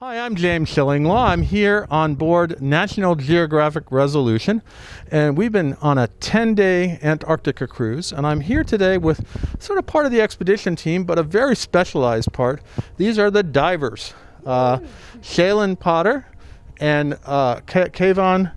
Hi, I'm James Shillinglaw. I'm here on board National Geographic Resolution, and we've been on a 10-day Antarctica cruise, and I'm here today with sort of part of the expedition team, but a very specialized part. These are the divers, Shaylin Potter and Kayvon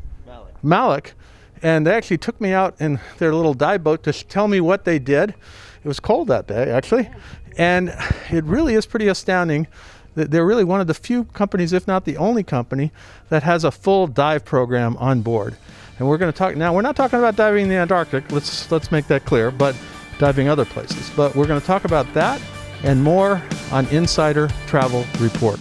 Malik, and they actually took me out in their little dive boat to tell me what they did. It was cold that day, actually, and it really is pretty astounding. They're really one of the few companies, if not the only company, that has a full dive program on board. And we're going to talk now. We're not talking about diving in the Antarctic. Let's make that clear. But diving other places. But we're going to talk about that and more on Insider Travel Report.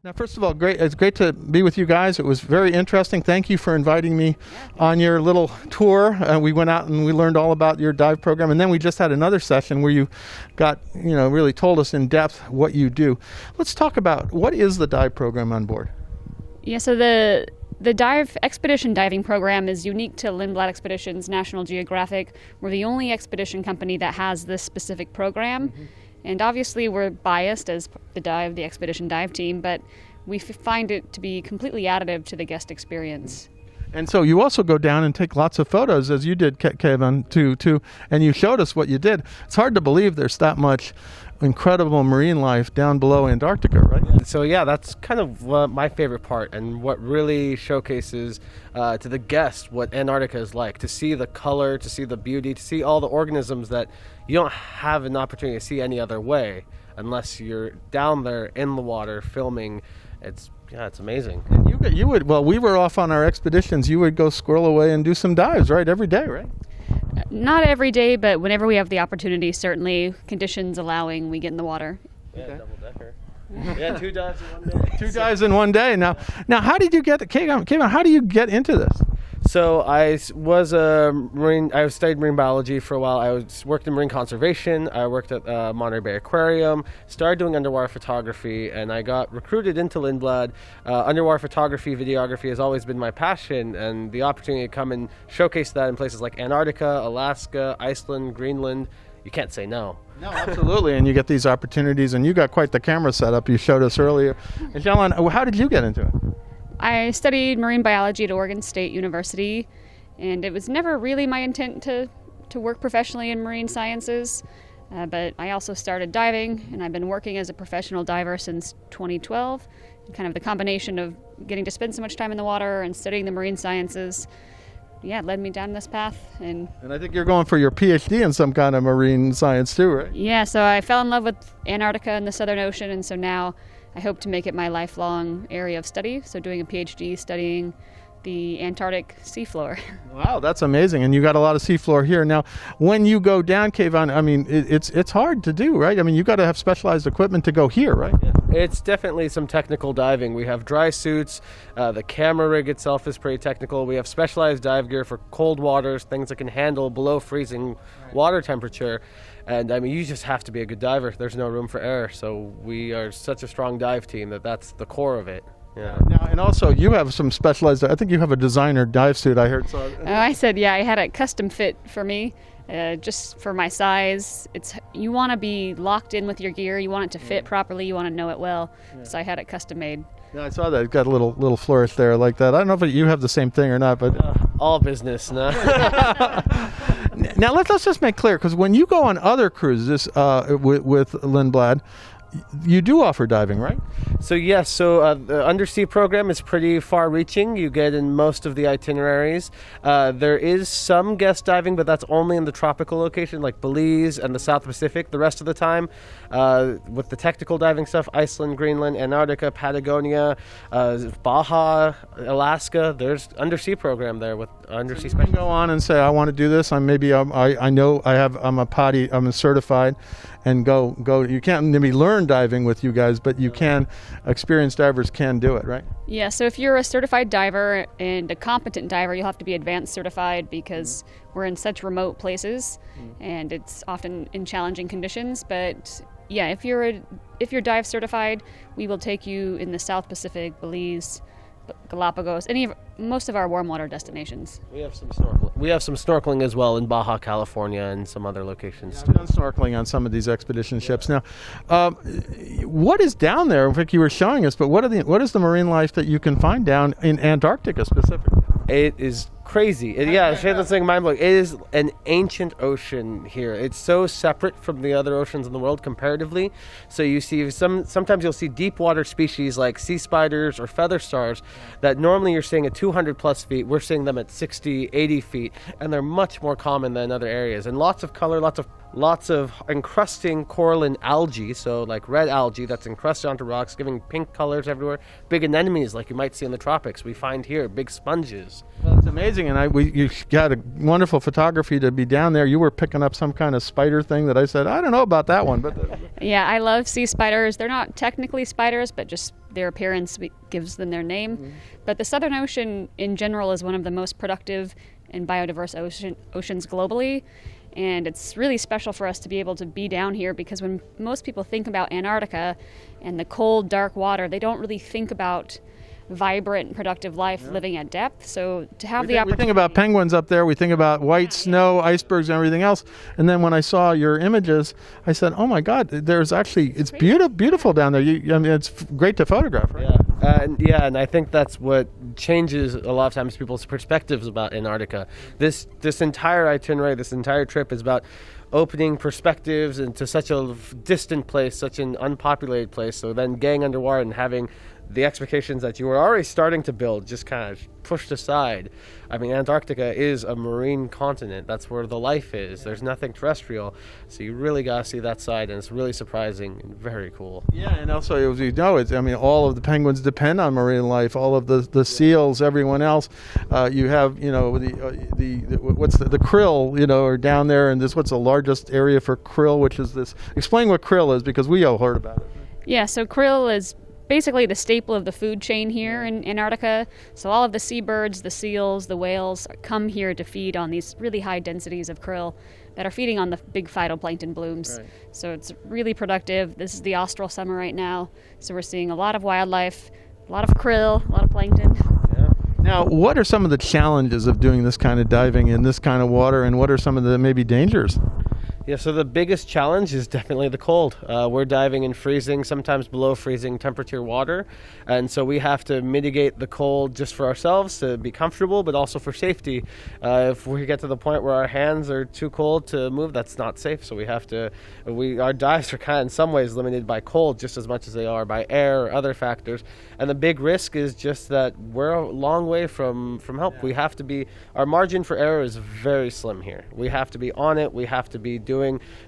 Now, first of all, it's great to be with you guys. It was very interesting. Thank you for inviting me on your little tour. We went out and we learned all about your dive program. And then we just had another session where you got, really told us in depth what you do. Let's talk about what is the dive program on board? Yeah, so the expedition diving program is unique to Lindblad Expeditions, National Geographic. We're the only expedition company that has this specific program. Mm-hmm. And obviously we're biased as the expedition dive team, but we find it to be completely additive to the guest experience. And so you also go down and take lots of photos, as you did, Kevin, too, and you showed us what you did. It's hard to believe there's that much incredible marine life down below Antarctica, right? So yeah, that's kind of my favorite part, and what really showcases to the guest what Antarctica is like, to see the color, to see the beauty, to see all the organisms that you don't have an opportunity to see any other way unless you're down there in the water filming. It's amazing. And you would, well, we were off on our expeditions. You would go squirrel away and do some dives, right? Every day, right? Not every day, but whenever we have the opportunity, certainly conditions allowing, we get in the water. Yeah, okay. Double decker. Yeah, 2 dives in 1 day. 2 dives in 1 day. Now, how did you get Kevin, how do you get into this? So I was a marine. I studied marine biology for a while. I worked in marine conservation. I worked at Monterey Bay Aquarium. Started doing underwater photography, and I got recruited into Lindblad. Underwater photography, videography has always been my passion, and the opportunity to come and showcase that in places like Antarctica, Alaska, Iceland, Greenland. You can't say no. No, absolutely, and you get these opportunities, and you got quite the camera setup you showed us earlier. And Jalen, how did you get into it? I studied marine biology at Oregon State University, and it was never really my intent to work professionally in marine sciences, but I also started diving, and I've been working as a professional diver since 2012. Kind of the combination of getting to spend so much time in the water and studying the marine sciences, it led me down this path. And I think you're going for your PhD in some kind of marine science too, right? Yeah, so I fell in love with Antarctica and the Southern Ocean, and so now I hope to make it my lifelong area of study, so doing a PhD studying the Antarctic seafloor. Wow, that's amazing. And you got a lot of seafloor here. Now, when you go down, Kayvon, I mean, it's hard to do, right? I mean, you got to have specialized equipment to go here, right? Yeah. It's definitely some technical diving. We have dry suits. The camera rig itself is pretty technical. We have specialized dive gear for cold waters, things that can handle below freezing water temperature. And I mean, you just have to be a good diver. There's no room for error. So we are such a strong dive team that's the core of it. Yeah. Now, and also, you have some specialized. I think you have a designer dive suit. I heard. So. I said, I had a custom fit for me, just for my size. You want to be locked in with your gear. You want it to fit properly. You want to know it well. Yeah. So I had it custom made. Yeah, I saw that. It got a little flourish there like that. I don't know if you have the same thing or not, but all business. No. Now let's just make clear, because when you go on other cruises with Lindblad, you do offer diving, right? So yes, the Undersea Program is pretty far-reaching. You get in most of the itineraries. There is some guest diving, but that's only in the tropical location, like Belize and the South Pacific. The rest of the time, with the technical diving stuff, Iceland, Greenland, Antarctica, Patagonia, Baja, Alaska. There's Undersea Program there with Undersea. So you can go on and say, I want to do this. I'm a certified, and go. You can't maybe learn diving with you guys, but you can. Experienced divers can do it, right? Yeah. So if you're a certified diver and a competent diver, you'll have to be advanced certified, because we're in such remote places, and it's often in challenging conditions. But yeah, if you're dive certified, we will take you in the South Pacific, Belize, Galapagos, most of our warm water destinations. We have some snorkeling. We have some snorkeling as well in Baja California and some other locations too. I've done snorkeling on some of these expedition ships. Now, what is down there? In fact, you were showing us, but what is the marine life that you can find down in Antarctica specifically? It is crazy. Shayla's saying mind blowing. It is an ancient ocean here. It's so separate from the other oceans in the world comparatively. So you see sometimes you'll see deep water species like sea spiders or feather stars that normally you're seeing at 200 plus feet. We're seeing them at 60, 80 feet, and they're much more common than other areas. And lots of color, lots of encrusting coral and algae, so like red algae that's encrusted onto rocks, giving pink colors everywhere. Big anemones like you might see in the tropics. We find here big sponges. Well, it's amazing, and you got a wonderful photography to be down there. You were picking up some kind of spider thing that I said, I don't know about that one, but Yeah, I love sea spiders. They're not technically spiders, but just their appearance gives them their name. Mm-hmm. But the Southern Ocean in general is one of the most productive and biodiverse oceans globally. And it's really special for us to be able to be down here, because when most people think about Antarctica and the cold, dark water, they don't really think about vibrant and productive life living at depth. So to have the opportunity... We think about penguins up there, we think about white snow, icebergs, and everything else. And then when I saw your images, I said, oh my God, it's beautiful down there. It's great to photograph, right? And I think that's what changes a lot of times people's perspectives about Antarctica. This entire itinerary, this entire trip is about opening perspectives into such a distant place, such an unpopulated place. So then getting underwater and having the expectations that you were already starting to build just kind of pushed aside. I mean, Antarctica is a marine continent. That's where the life is. There's nothing terrestrial. So you really got to see that side, and it's really surprising and very cool. Yeah, and also, as you know, all of the penguins depend on marine life, all of the seals, everyone else. You have, the krill, are down there, and what's the largest area for krill, which is this. Explain what krill is, because we all heard about it. Yeah, so krill is basically the staple of the food chain here in Antarctica. So all of the seabirds, the seals, the whales come here to feed on these really high densities of krill that are feeding on the big phytoplankton blooms. Right. So it's really productive. This is the austral summer right now. So we're seeing a lot of wildlife, a lot of krill, a lot of plankton. Yeah. Now, what are some of the challenges of doing this kind of diving in this kind of water, and what are some of the maybe dangers? Yeah, so the biggest challenge is definitely the cold. We're diving in freezing, sometimes below freezing temperature water, and so we have to mitigate the cold just for ourselves to be comfortable, but also for safety. If we get to the point where our hands are too cold to move, that's not safe. So our dives are kind of in some ways limited by cold just as much as they are by air or other factors. And the big risk is just that we're a long way from help. Yeah. We have to be, our margin for error is very slim here. We have to be on it. We have to be doing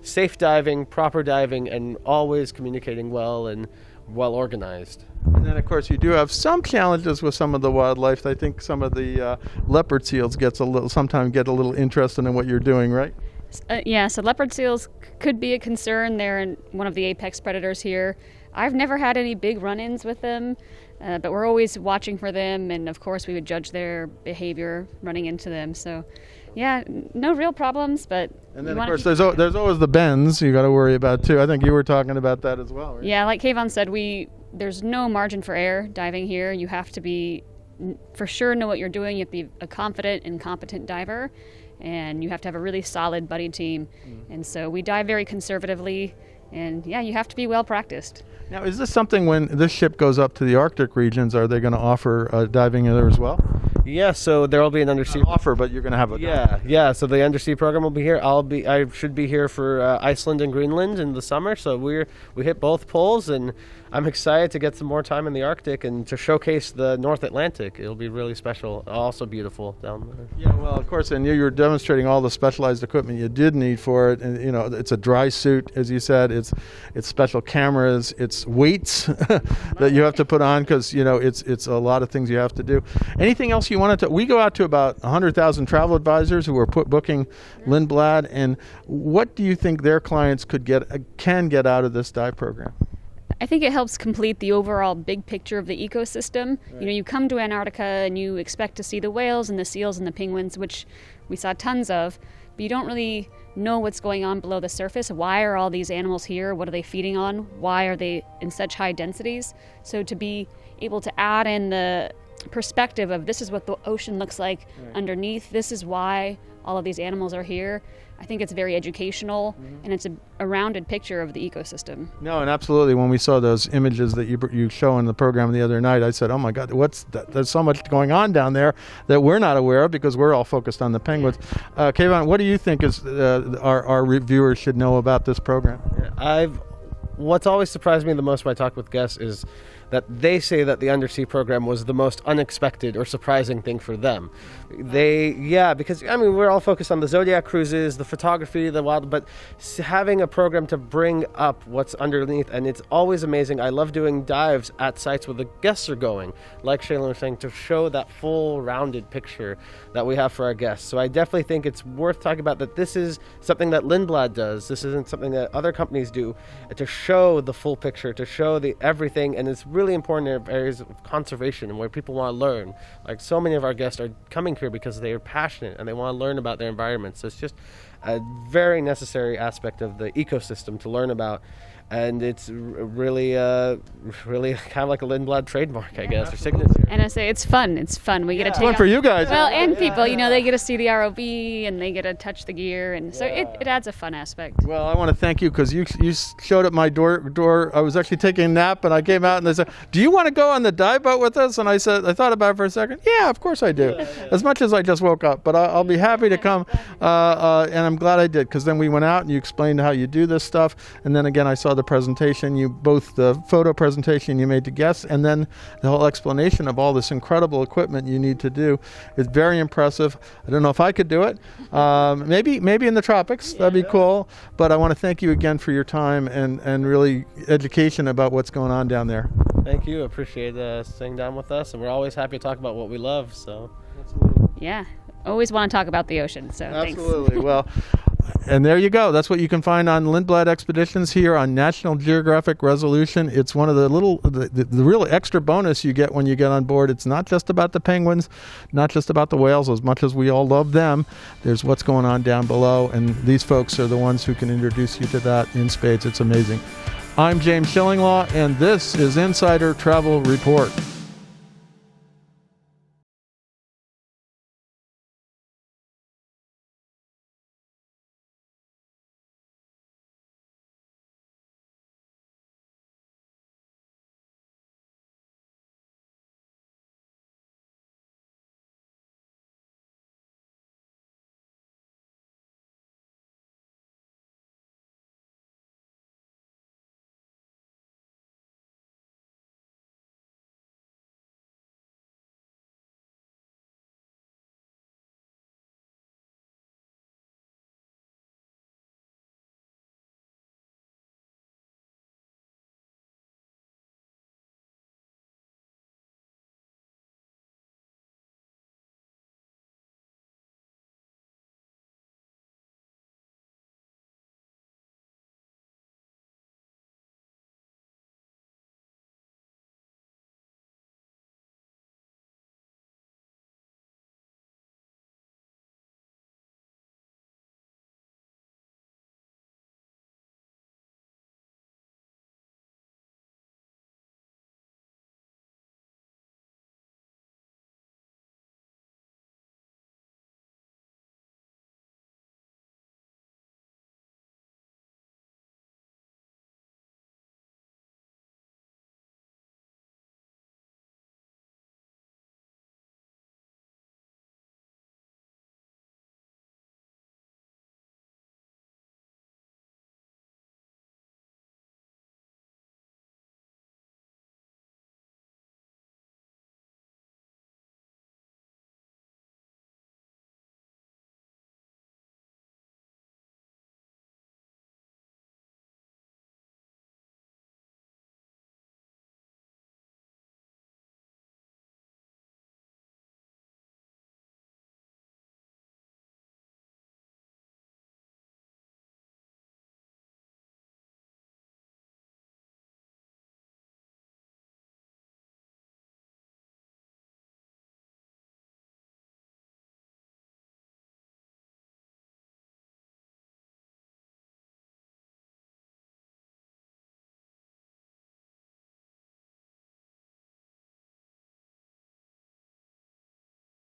safe diving, proper diving, and always communicating well and well organized. And then, of course, you do have some challenges with some of the wildlife. I think some of the leopard seals sometimes get a little interested in what you're doing, right? So leopard seals could be a concern. They're one of the apex predators here. I've never had any big run-ins with them, but we're always watching for them, and of course we would judge their behavior running into them. So yeah, no real problems, but... And then, of course, there's always the bends you got to worry about, too. I think you were talking about that as well, right? Yeah, like Kayvon said, there's no margin for error diving here. You have to be, for sure, know what you're doing. You have to be a confident and competent diver, and you have to have a really solid buddy team. And so we dive very conservatively, and yeah, you have to be well practiced. Now, is this something when this ship goes up to the Arctic regions, are they going to offer diving there as well? Yeah, so there will be an undersea offer, but you're going to have a yeah. So the undersea program will be here. I should be here for Iceland and Greenland in the summer. So we hit both poles, and I'm excited to get some more time in the Arctic and to showcase the North Atlantic. It'll be really special, also beautiful down there. Yeah, well, of course, and you're demonstrating all the specialized equipment you did need for it, and it's a dry suit, as you said. It's special cameras, it's weights that you have to put on, because it's a lot of things you have to do. Anything else you wanted to? We go out to about 100,000 travel advisors who are booking Lindblad, and what do you think their clients can get out of this dive program? I think it helps complete the overall big picture of the ecosystem. Right. You come to Antarctica and you expect to see the whales and the seals and the penguins, which we saw tons of, but you don't really know what's going on below the surface. Why are all these animals here? What are they feeding on? Why are they in such high densities? So to be able to add in the perspective of this is what the ocean looks like underneath. This is why all of these animals are here. I think it's very educational, and it's a rounded picture of the ecosystem. No, and absolutely. When we saw those images that you show in the program the other night, I said, "Oh my God, what's that? There's so much going on down there that we're not aware of because we're all focused on the penguins." Kayvon, what do you think is our reviewers should know about this program? What's always surprised me the most when I talk with guests is that they say that the Undersea Program was the most unexpected or surprising thing for them. Because I mean, we're all focused on the Zodiac cruises, the photography, the wild, but having a program to bring up what's underneath, and it's always amazing. I love doing dives at sites where the guests are going, like Shaylin was saying, to show that full rounded picture that we have for our guests. So I definitely think it's worth talking about that this is something that Lindblad does. This isn't something that other companies do, to show the full picture, to show the everything, and it's really important in areas of conservation and where people want to learn. Like, so many of our guests are coming here because they are passionate and they want to learn about their environment. So it's just a very necessary aspect of the ecosystem to learn about. And it's really kind of like a Lindblad trademark, I guess, or signature. And I say it's fun. It's fun. We get to take Fun for you guys. Well, and people, they get to see the ROV and they get to touch the gear, and so it adds a fun aspect. Well, I want to thank you because you showed at my door. I was actually taking a nap, and I came out and they said, "Do you want to go on the dive boat with us?" And I said, I thought about it for a second. Yeah, of course I do. As much as I just woke up, but I'll be happy to come. And I'm glad I did, because then we went out and you explained how you do this stuff, and then again I saw the presentation, both the photo presentation you made to guests, and then the whole explanation of all this incredible equipment you need to do. It's very impressive. I don't know if I could do it. Maybe in the tropics, that'd be cool. But I want to thank you again for your time and really education about what's going on down there. Thank you. Appreciate sitting down with us, and we're always happy to talk about what we love. So, Yeah, always want to talk about the ocean. So absolutely. Well. And there you go. That's what you can find on Lindblad Expeditions here on National Geographic Resolution. It's one of the real extra bonus you get when you get on board. It's not just about the penguins, not just about the whales, as much as we all love them. There's what's going on down below, and these folks are the ones who can introduce you to that in spades. It's amazing. I'm James Shillinglaw, and this is Insider Travel Report.